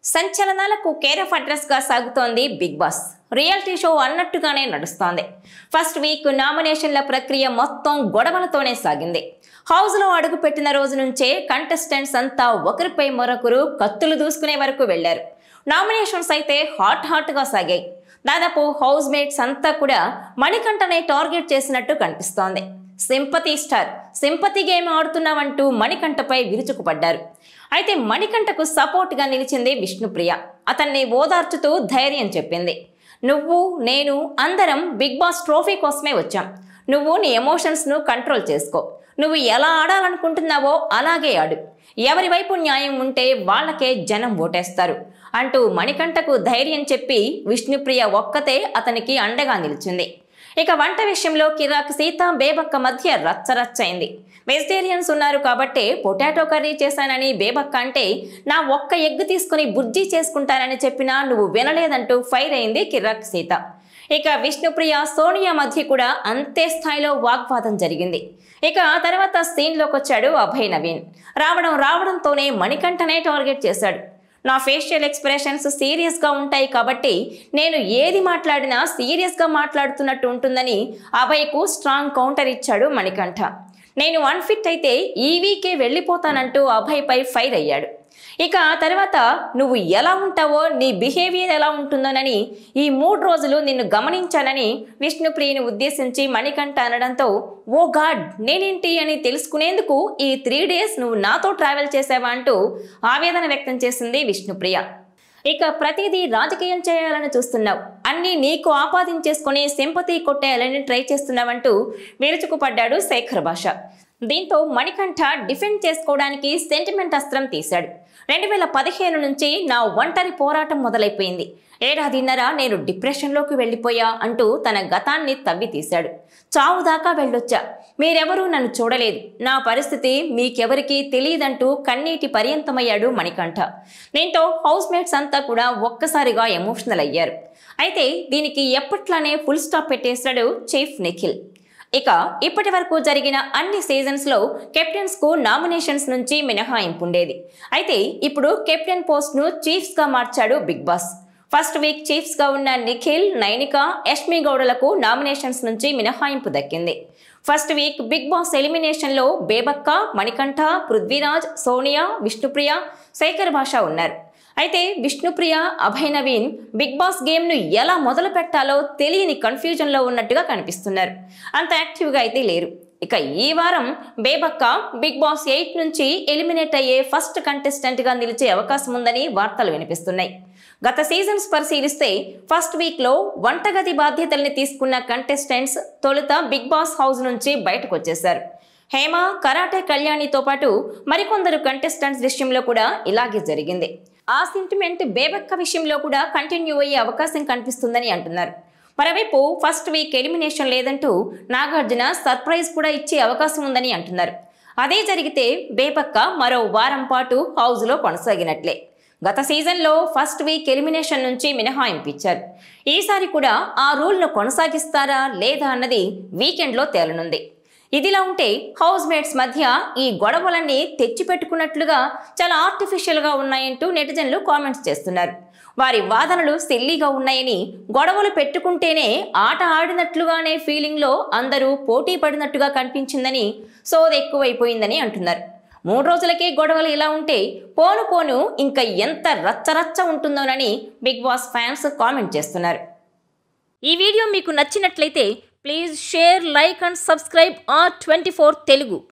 సంచలనాలకు care of address గా సాగుతోంది big boss. Reality show అన్నట్టుగానే నడుస్తోంది. ఫస్ట్ వీక్ నామినేషన్ల ప్రక్రియ మొత్తం గొడవలతోనే సాగింది. హౌస్ లో అడుగు పెట్టిన రోజు నుంచే కంటెస్టెంట్స్ అంతా ఒకరిపై మరొకరు కత్తులు దూసుకునే వరకు వెళ్లారు. నామినేషన్స్ అయితే హాట్ గా సాగాయి. దాదాపు హౌస్ మేట్స్ అంతా కూడా మణికంఠనే టార్గెట్ చేసినట్టు కనిపిస్తోంది. సింపతి స్టార్, సింపతి గేమ్ ఆడుతున్నామంటూ మణికంఠపై విరుచుకుపడ్డారు. అయితే మణికంఠకు సపోర్ట్ గా నిలిచింది విష్ణుప్రియ. అతన్ని ఓదార్చుతూ ధైర్యం చెప్పింది. నువ్వు నేను అందరం బిగ్ బాస్ ట్రోఫీ కోసమే వచ్చాం. నువ్వు నీ ఎమోషన్స్ ను కంట్రోల్ చేసుకో. నువ్వు ఎలా ఆడాలనుకుంటున్నావో అలాగే ఆడు. ఎవరి వైపు న్యాయం ఉంటే వాళ్ళకే జనం ఓటేస్తారు అంటూ మణికంఠకు ధైర్యం చెప్పి విష్ణుప్రియ ఒక్కతే అతనికి అండగా నిలిచింది. ఇక వంట విషయంలో కిరాక్ సీత బేబక్క మధ్య రచ్చరచ్చైంది. వెజిటేరియన్స్ ఉన్నారు కాబట్టి పొటాటో కర్రీ చేశానని బేబక్క అంటే, నా ఒక్క ఎగ్ తీసుకుని బుజ్జి చేసుకుంటానని చెప్పినా నువ్వు వినలేదంటూ ఫైర్ అయింది కిరాక్ సీత. ఇక విష్ణుప్రియ సోనియా మధ్య కూడా అంతే స్థాయిలో వాగ్వాదం జరిగింది. ఇక తర్వాత సీన్లోకి వచ్చాడు అభయ్ నవీన్. రావడంతోనే మణికంఠనే టార్గెట్ చేశాడు. నా ఫేషియల్ ఎక్స్ప్రెషన్స్ సీరియస్గా ఉంటాయి కాబట్టి నేను ఏది మాట్లాడినా సీరియస్గా మాట్లాడుతున్నట్టు ఉంటుందని అభయ్కు స్ట్రాంగ్ కౌంటర్ ఇచ్చాడు మణికంఠ. నేను అన్ఫిట్ అయితే ఈ వీకే వెళ్ళిపోతానంటూ అభయ్పై ఫైర్ అయ్యాడు. ఇక తర్వాత నువ్వు ఎలా ఉంటావో నీ బిహేవియర్ ఎలా ఉంటుందోనని ఈ 3 రోజులు నిన్ను గమనించానని విష్ణుప్రియని ఉద్దేశించి మణికంఠ అనడంతో, ఓ గాడ్ నేనేంటి అని తెలుసుకునేందుకు ఈ 3 days నువ్వు నాతో ట్రావెల్ చేసావా అంటూ ఆవేదన వ్యక్తం చేసింది విష్ణుప్రియ. ఇక ప్రతిదీ రాజకీయం చేయాలని చూస్తున్నావు, అన్నీ నీకు ఆపాదించేసుకుని సింపతి కొట్టేయాలని ట్రై చేస్తున్నావంటూ విరుచుకుపడ్డాడు శేఖర్ భాష. దీంతో మణికంఠ డిఫెండ్ చేసుకోవడానికి సెంటిమెంట్ అస్త్రం తీశాడు. 2015 నుంచి నా ఒంటరి పోరాటం మొదలైపోయింది. 1.5 ఏళ్ల నేను డిప్రెషన్లోకి వెళ్ళిపోయా అంటూ తన గతాన్ని తవ్వి తీశాడు. చావు దాకా వెళ్ళొచ్చా, మీరెవరూ నన్ను చూడలేదు, నా పరిస్థితి మీకెవరికీ తెలియదంటూ కన్నీటి పర్యంతమయ్యాడు మణికంఠ. దీంతో హౌస్ మేట్స్ అంతా కూడా ఒక్కసారిగా ఎమోషనల్ అయ్యారు. అయితే దీనికి ఎప్పట్లానే ఫుల్ స్టాప్ పెట్టేశాడు చీఫ్ నిఖిల్. ఇక ఇప్పటి వరకు జరిగిన అన్ని సీజన్స్ లో కెప్టెన్స్ కు నామినేషన్స్ నుంచి మినహాయింపు ఉండేది. అయితే ఇప్పుడు కెప్టెన్ పోస్ట్ ను చీఫ్స్ గా మార్చాడు big boss. First week chiefs గా ఉన్న నిఖిల్, నైనిక, యష్మి గౌడలకు నామినేషన్స్ నుంచి మినహాయింపు దక్కింది. First week big boss elimination లో బేబక్క, మణికంఠ, పృథ్వీరాజ్, సోనియా, విష్ణుప్రియ, శేఖర్ భాష ఉన్నారు. అయితే Vishnupriya, Abhay Naveen big boss game ను ఎలా మొదలు పెట్టాలో తెలియని కన్ఫ్యూజన్ లో ఉన్నట్టుగా కనిపిస్తున్నారు. అంత యాక్టివ్ గా అయితే లేరు. ఇక ఈ వారం బేబక్క బిగ్ బాస్ 8 నుంచి ఎలిమినేట్ అయ్యే ఫస్ట్ కంటెస్టెంట్ గా నిలిచే అవకాశం ఉందని వార్తలు వినిపిస్తున్నాయి. గత సీజన్స్ పరిశీలిస్తే ఫస్ట్ వీక్ లో వంటగది బాధ్యతల్ని తీసుకున్న కంటెస్టెంట్స్ తొలుత బిగ్ బాస్ హౌస్ నుంచి బయటకు వచ్చేశారు. హేమ, కరాటే కళ్యాణితో పాటు మరికొందరు కంటెస్టెంట్స్ విషయంలో కూడా ఇలాగే జరిగింది. ఆ సెంటిమెంట్ బేబక్క విషయంలో కూడా కంటిన్యూ అయ్యే అవకాశం కనిపిస్తుందని అంటున్నారు. మరోవైపు ఫస్ట్ వీక్ ఎలిమినేషన్ లేదంటూ నాగార్జున సర్ప్రైజ్ కూడా ఇచ్చే అవకాశం ఉందని అంటున్నారు. అదే జరిగితే బేబక్క మరో వారం పాటు హౌస్ లో కొనసాగినట్లే. గత సీజన్లో ఫస్ట్ వీక్ ఎలిమినేషన్ నుంచి మినహాయింపు ఇచ్చారు. ఈసారి కూడా ఆ రూల్ను కొనసాగిస్తారా లేదా అన్నది వీకెండ్లో తేలనుంది. ఇదిలా ఉంటే హౌస్ మేట్స్ మధ్య ఈ గొడవలన్నీ తెచ్చిపెట్టుకున్నట్లుగా చాలా ఆర్టిఫిషియల్గా ఉన్నాయంటూ నెటిజన్లు కామెంట్స్ చేస్తున్నారు. వారి వాదనలు సిల్లీగా ఉన్నాయని, గొడవలు పెట్టుకుంటేనే ఆట ఆడినట్లుగానే ఫీలింగ్లో అందరూ పోటీ పడినట్టుగా కనిపించిందని, సోది ఎక్కువైపోయిందని అంటున్నారు. 3 రోజులకే గొడవలు ఇలా ఉంటే పోను ఇంకా ఎంత రచ్చరచ్చ ఉంటుందోనని బిగ్ బాస్ ఫ్యాన్స్ కామెంట్ చేస్తున్నారు. ఈ వీడియో మీకు నచ్చినట్లయితే please share, like and subscribe R24 Telugu.